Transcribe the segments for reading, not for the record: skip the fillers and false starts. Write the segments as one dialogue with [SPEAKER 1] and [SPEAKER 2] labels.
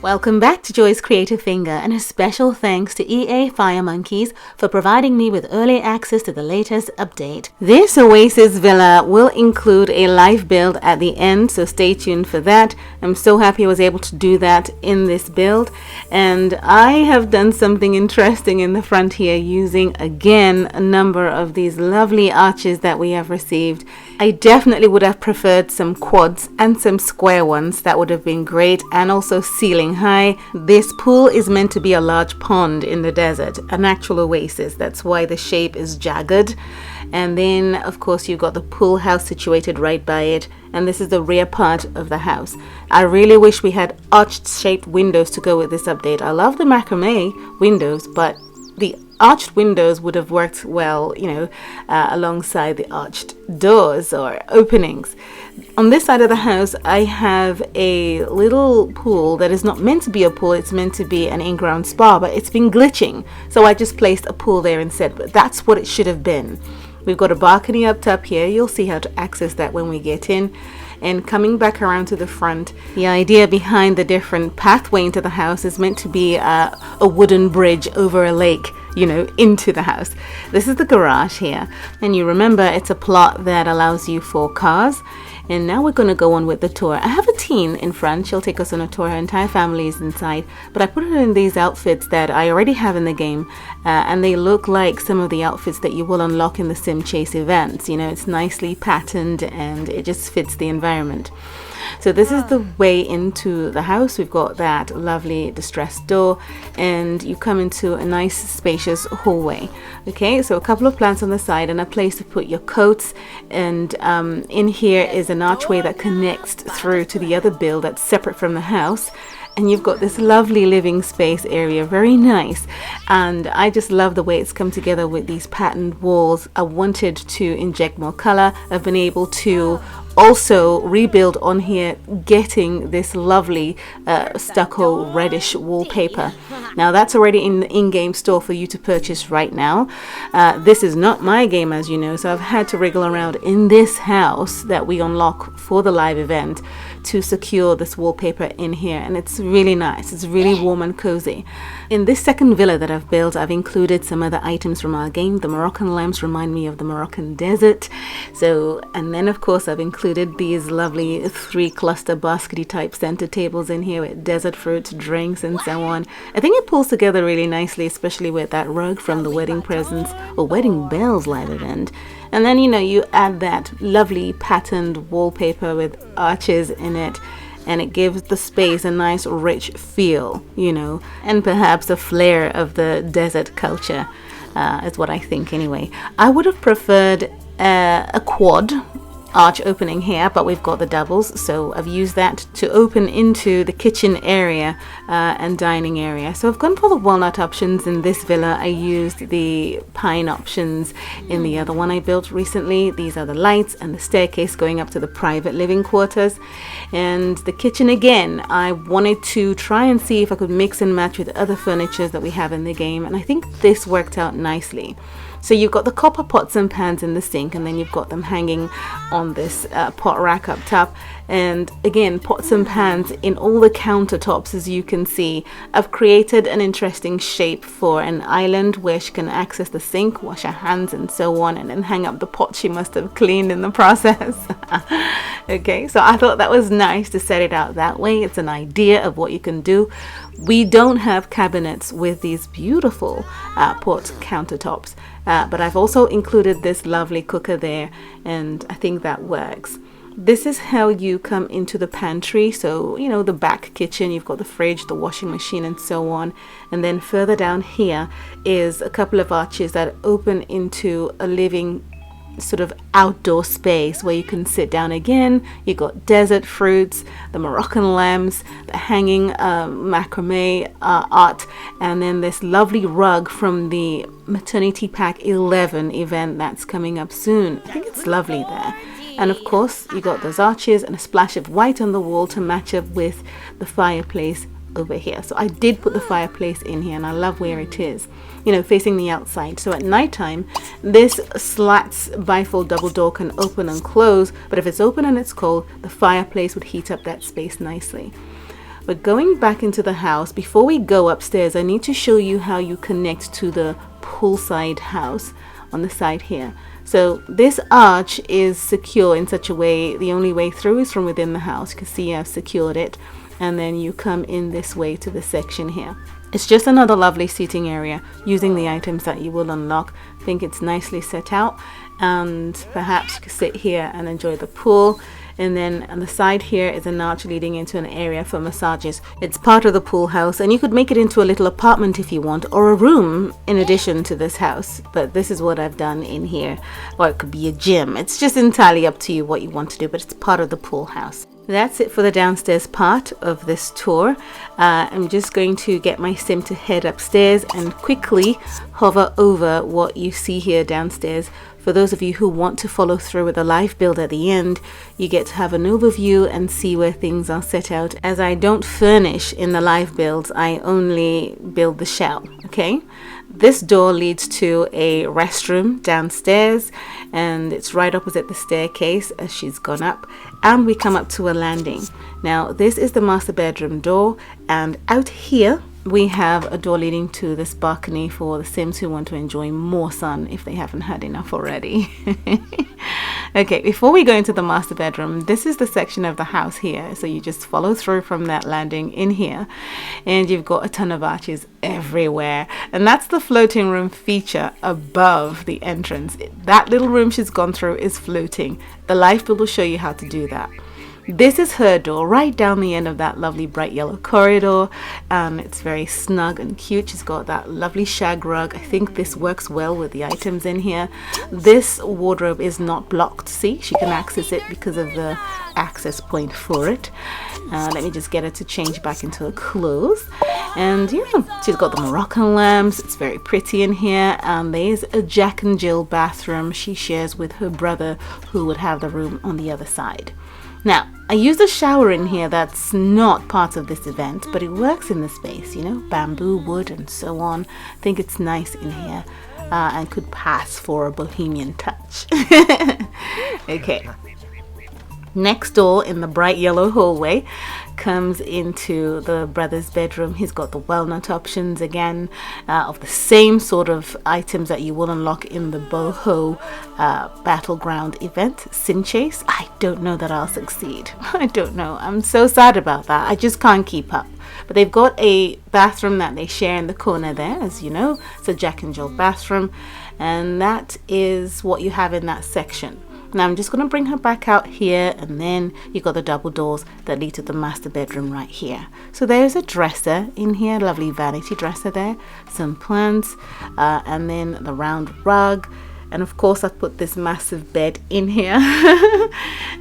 [SPEAKER 1] Welcome back to Joy's Creative Finger, and a special thanks to EA Firemonkeys for providing me with early access to the latest update. This Oasis villa will include a live build at the end, so stay tuned for that. I'm so happy I was able to do that in this build, and I have done something interesting in the front here using again a number of these lovely arches that we have received. I definitely would have preferred some quads and some square ones. That would have been great, and also ceiling high. This pool is meant to be a large pond in the desert, an actual oasis. That's why the shape is jagged. And then of course you've got the pool house situated right by it, and this is the rear part of the house. I really wish we had arched shaped windows to go with this update. I love the macrame windows, but the arched windows would have worked well, alongside the arched doors or openings. On this side of the house, I have a little pool that is not meant to be a pool. It's meant to be an in-ground spa, but it's been glitching. So I just placed a pool there instead, but that's what it should have been. We've got a balcony up top here. You'll see how to access that when we get in. And coming back around to the front, the idea behind the different pathway into the house is meant to be a wooden bridge over a lake, into the house. This is the garage here, and you remember it's a plot that allows you for cars. And now we're going to go on with the tour. I have a teen in front. She'll take us on a tour. Her entire family is inside, but I put her in these outfits that I already have in the game, and they look like some of the outfits that you will unlock in the Sim Chase events. It's nicely patterned and it just fits the environment. So this is the way into the house. We've got that lovely distressed door, and you come into a nice spacious hallway. Okay, so a couple of plants on the side and a place to put your coats, and in here is an archway that connects through to the other build that's separate from the house. And you've got this lovely living space area, very nice, and I just love the way it's come together with these patterned walls. I wanted to inject more color. I've been able to also rebuild on here, getting this lovely stucco reddish wallpaper. Now that's already in the in-game store for you to purchase right now. This is not my game, as you know, so I've had to wriggle around in this house that we unlock for the live event to secure this wallpaper in here, and it's really nice. It's really warm and cozy. In this second villa that I've built, I've included some other items from our game. The Moroccan lamps remind me of the Moroccan desert. And then of course I've included these lovely 3 cluster baskety type center tables in here with desert fruits, drinks, and so on. I think it pulls together really nicely, especially with that rug from the wedding presents or wedding bells live event. And then you add that lovely patterned wallpaper with arches in it, and it gives the space a nice rich feel, and perhaps a flair of the desert culture, is what I think anyway. I would have preferred a quad arch opening here, but we've got the doubles, so I've used that to open into the kitchen area and dining area. So I've gone for the walnut options in this villa. I used the pine options in the other one I built recently. These are the lights and the staircase going up to the private living quarters. And the kitchen, again, I wanted to try and see if I could mix and match with other furniture that we have in the game, and I think this worked out nicely. So you've got the copper pots and pans in the sink, and then you've got them hanging on this pot rack up top. And again, pots and pans in all the countertops, as you can see. I've created an interesting shape for an island where she can access the sink, wash her hands and so on, and then hang up the pot she must have cleaned in the process. Okay, so I thought that was nice to set it out that way. It's an idea of what you can do. We don't have cabinets with these beautiful pot countertops, but I've also included this lovely cooker there, and I think that works. This is how you come into the pantry. So the back kitchen, you've got the fridge, the washing machine, and so on. And then further down here is a couple of arches that open into a living sort of outdoor space where you can sit down again. You got desert fruits, the Moroccan lamps, the hanging macrame art, and then this lovely rug from the Maternity Pack 11 event that's coming up soon. I think it's lovely there. And of course you got those arches and a splash of white on the wall to match up with the fireplace over here. So I did put the fireplace in here, and I love where it is, facing the outside. So at nighttime, this slats bifold double door can open and close, but if it's open and it's cold, the fireplace would heat up that space nicely. But going back into the house, before we go upstairs, I need to show you how you connect to the poolside house on the side here. So this arch is secure in such a way, the only way through is from within the house. You can see I've secured it, and then you come in this way to the section here. It's just another lovely seating area using the items that you will unlock. I think it's nicely set out, and perhaps you can sit here and enjoy the pool. And then on the side here is an arch leading into an area for massages. It's part of the pool house, and you could make it into a little apartment if you want, or a room in addition to this house. But this is what I've done in here. Or it could be a gym. It's just entirely up to you what you want to do, but it's part of the pool house. That's it for the downstairs part of this tour. I'm just going to get my sim to head upstairs and quickly hover over what you see here downstairs. For those of you who want to follow through with a live build at the end, you get to have an overview and see where things are set out. As I don't furnish in the live builds, I only build the shell, okay? This door leads to a restroom downstairs, and it's right opposite the staircase as she's gone up, and we come up to a landing. Now this is the master bedroom door, and out here we have a door leading to this balcony for the Sims who want to enjoy more sun if they haven't had enough already. Okay, before we go into the master bedroom, this is the section of the house here. So you just follow through from that landing in here, and you've got a ton of arches everywhere. And that's the floating room feature above the entrance. That little room she's gone through is floating. The live build will show you how to do that. This is her door right down the end of that lovely bright yellow corridor. It's very snug and cute. She's got that lovely shag rug. I think this works well with the items in here. This wardrobe is not blocked. See, she can access it because of the access point for it. Let me just get her to change back into her clothes. And yeah, she's got the Moroccan lamps. It's very pretty in here. And there's a Jack and Jill bathroom she shares with her brother, who would have the room on the other side. Now, I used a shower in here that's not part of this event, but it works in the space, you know, bamboo, wood, and so on. I think it's nice in here and could pass for a bohemian touch. Okay. Next door in the bright yellow hallway comes into the brother's bedroom. He's got the walnut options again of the same sort of items that you will unlock in the boho battleground event, Sin Chase. I don't know that I'll succeed. I don't know. I'm so sad about that. I just can't keep up. But they've got a bathroom that they share in the corner there, as you know. It's a Jack and Jill bathroom, and that is what you have in that section. Now I'm just going to bring her back out here, and then you've got the double doors that lead to the master bedroom right here. So there's a dresser in here, lovely vanity dresser there, some plants, and then the round rug. And of course I've put this massive bed in here.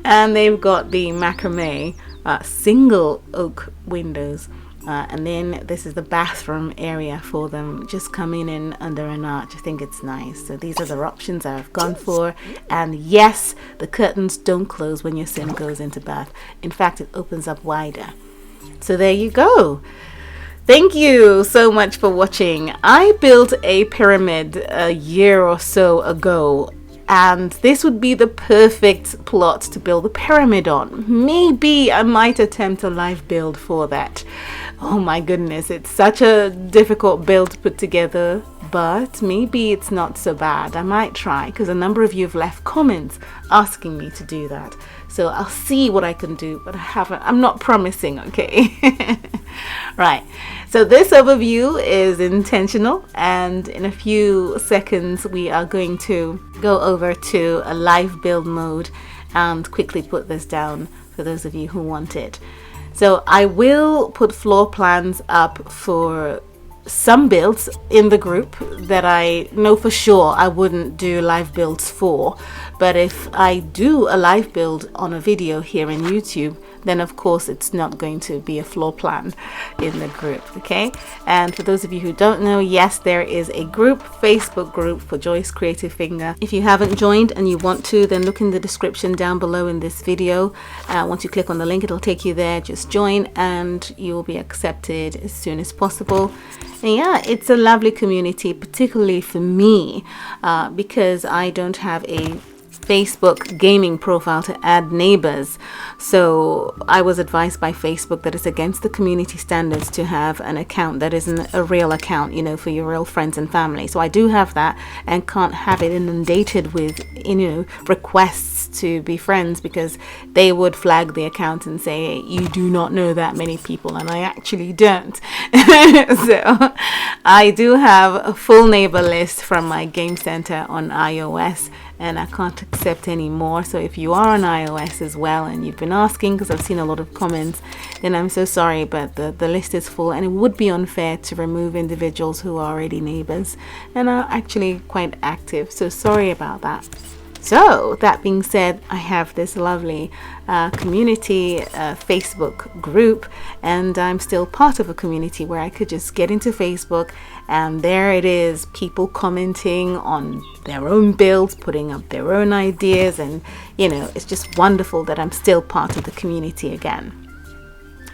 [SPEAKER 1] And they've got the macrame single oak windows. And then this is the bathroom area for them, just coming in under an arch. I think it's nice. So these are the options I've gone for. And yes, the curtains don't close when your sim goes into bath. In fact, it opens up wider. So there you go. Thank you so much for watching. I built a pyramid a year or so ago, and this would be the perfect plot to build a pyramid on. Maybe I might attempt a live build for that. Oh my goodness, it's such a difficult build to put together, but maybe it's not so bad. I might try, because a number of you have left comments asking me to do that. So I'll see what I can do, but I'm not promising, okay? Right, so this overview is intentional, and in a few seconds we are going to go over to a live build mode and quickly put this down for those of you who want it. So I will put floor plans up for some builds in the group that I know for sure I wouldn't do live builds for, but if I do a live build on a video here in YouTube, then of course it's not going to be a floor plan in the group, okay? And for those of you who don't know, yes, there is a group, Facebook group for Joyce Creative Finger. If you haven't joined and you want to, then look in the description down below in this video. Once you click on the link, it'll take you there. Just join and you will be accepted as soon as possible. And yeah, it's a lovely community, particularly for me, because I don't have a Facebook gaming profile to add neighbors. So I was advised by Facebook that it's against the community standards to have an account that isn't a real account, you know, for your real friends and family. So I do have that and can't have it inundated with, you know, requests to be friends, because they would flag the account and say, hey, you do not know that many people, and I actually don't. So I do have a full neighbor list from my GameCentre on iOS, and I can't accept any more. So if you are on iOS as well and you've been asking, because I've seen a lot of comments, then I'm so sorry, but the list is full, and it would be unfair to remove individuals who are already neighbors and are actually quite active. So sorry about that. So that being said, I have this lovely community Facebook group, and I'm still part of a community where I could just get into Facebook, and there it is, people commenting on their own builds, putting up their own ideas, and you know, it's just wonderful that I'm still part of the community again.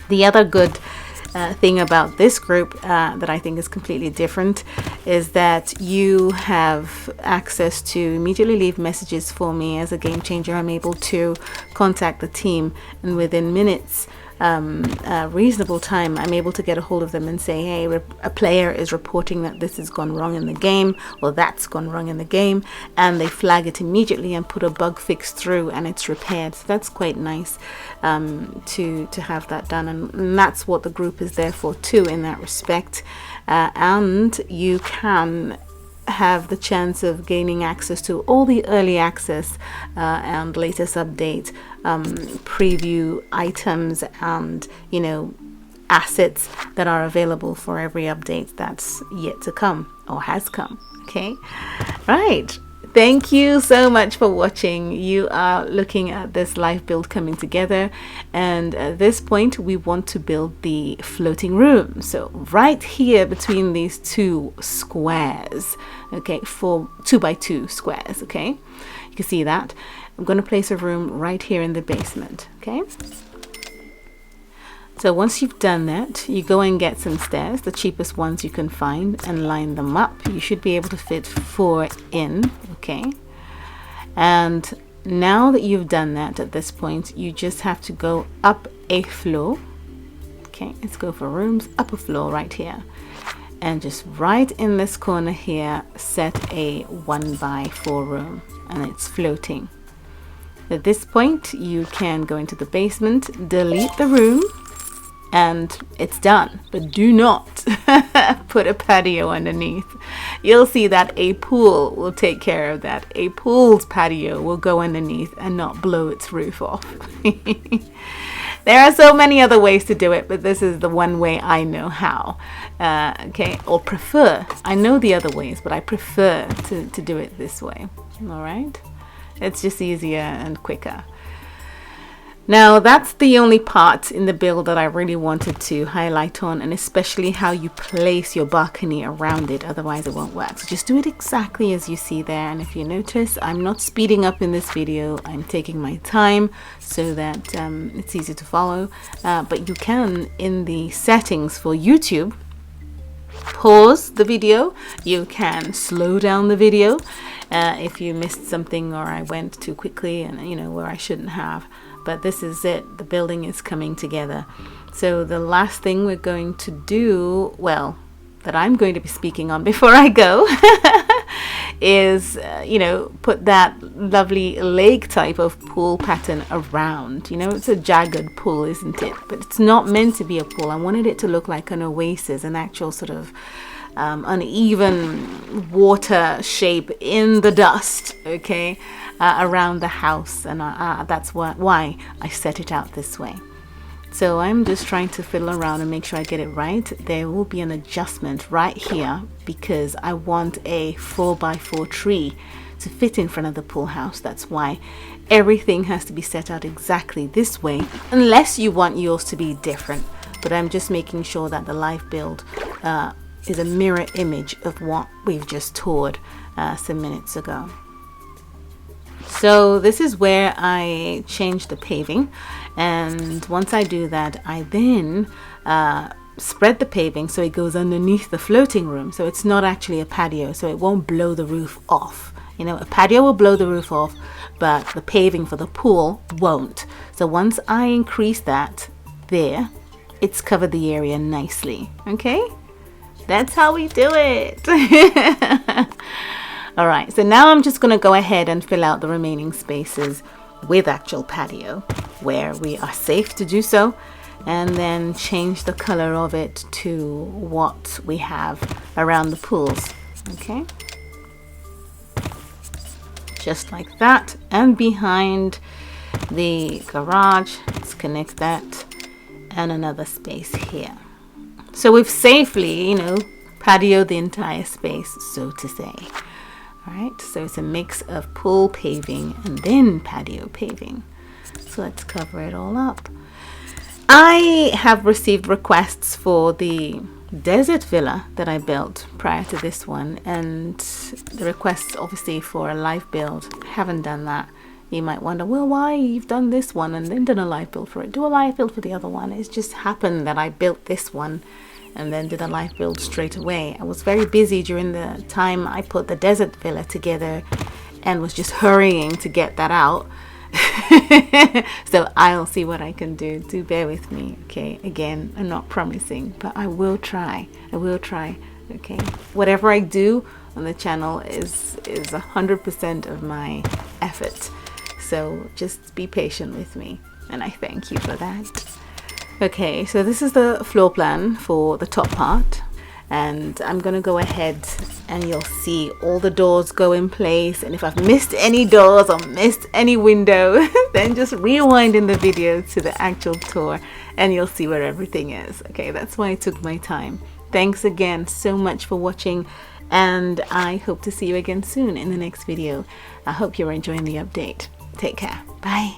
[SPEAKER 1] The other good thing about this group that I think is completely different is that you have access to immediately leave messages for me. As a game changer, I'm able to contact the team, and within minutes, reasonable time, I'm able to get a hold of them and say, hey, a player is reporting that this has gone wrong in the game, or that's gone wrong in the game, and they flag it immediately and put a bug fix through, and it's repaired. So that's quite nice to have that done, and that's what the group is there for too, in that respect. And you can have the chance of gaining access to all the early access and latest update preview items, and you know, assets that are available for every update that's yet to come or has come. Okay, right. Thank you so much for watching. You are looking at this live build coming together, and at this point we want to build the floating room. So right here between these two squares, okay, for 2x2 squares, okay, you can see that. I'm going to place a room right here in the basement, okay. So once you've done that, you go and get some stairs, the cheapest ones you can find, and line them up. You should be able to fit 4 in, okay. And now that you've done that, at this point, you just have to go up a floor. Okay, let's go for rooms, up a floor right here. And just right in this corner here, set a 1x4 room, and it's floating. At this point, you can go into the basement, delete the room, and it's done. But do not put a patio underneath. You'll see that a pool will take care of that. A pool's patio will go underneath and not blow its roof off. There are so many other ways to do it, but this is the one way I know how. Okay, or prefer. I know the other ways, but I prefer to do it this way. All right, it's just easier and quicker. Now that's the only part in the build that I really wanted to highlight on, and especially how you place your balcony around it, otherwise it won't work. So just do it exactly as you see there, and if you notice, I'm not speeding up in this video, I'm taking my time so that it's easy to follow, but you can, in the settings for YouTube, pause the video. You can slow down the video if you missed something or I went too quickly and you know where I shouldn't have. But this is it, the building is coming together. So the last thing we're going to do, well, that I'm going to be speaking on before I go is you know, put that lovely lake type of pool pattern around. You know, it's a jagged pool, isn't it? But it's not meant to be a pool. I wanted it to look like an oasis, an actual sort of uneven water shape in the dust, okay, around the house, and that's why I set it out this way. So I'm just trying to fiddle around and make sure I get it right. There will be an adjustment right here because I want a 4x4 tree to fit in front of the pool house. That's why everything has to be set out exactly this way, unless you want yours to be different. But I'm just making sure that the live build is a mirror image of what we've just toured some minutes ago. So this is where I change the paving, and once I do that, I then spread the paving so it goes underneath the floating room, so it's not actually a patio, so it won't blow the roof off. You know, a patio will blow the roof off, but the paving for the pool won't. So once I increase that there, it's covered the area nicely. Okay, that's how we do it. All right, so now I'm just going to go ahead and fill out the remaining spaces with actual patio where we are safe to do so, and then change the color of it to what we have around the pools. Okay, just like that. And behind the garage, let's connect that, and another space here. So we've safely, patioed the entire space, so to say. All right, so it's a mix of pool paving and then patio paving. So let's cover it all up. I have received requests for the desert villa that I built prior to this one, and the requests obviously for a live build. I haven't done that. You might wonder, well, why you've done this one and then done a live build for it? Do a live build for the other one. It's just happened that I built this one and then did a live build straight away. I was very busy during the time I put the desert villa together and was just hurrying to get that out. So I'll see what I can do. Do bear with me. Okay, again, I'm not promising, but I will try. Okay, whatever I do on the channel is 100% of my effort. So just be patient with me, and I thank you for that. Okay, so this is the floor plan for the top part, and I'm gonna go ahead and you'll see all the doors go in place, and if I've missed any doors or missed any window, then just rewind in the video to the actual tour and you'll see where everything is. Okay, that's why I took my time. Thanks again so much for watching, and I hope to see you again soon in the next video. I hope you're enjoying the update. Take care. Bye.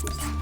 [SPEAKER 2] you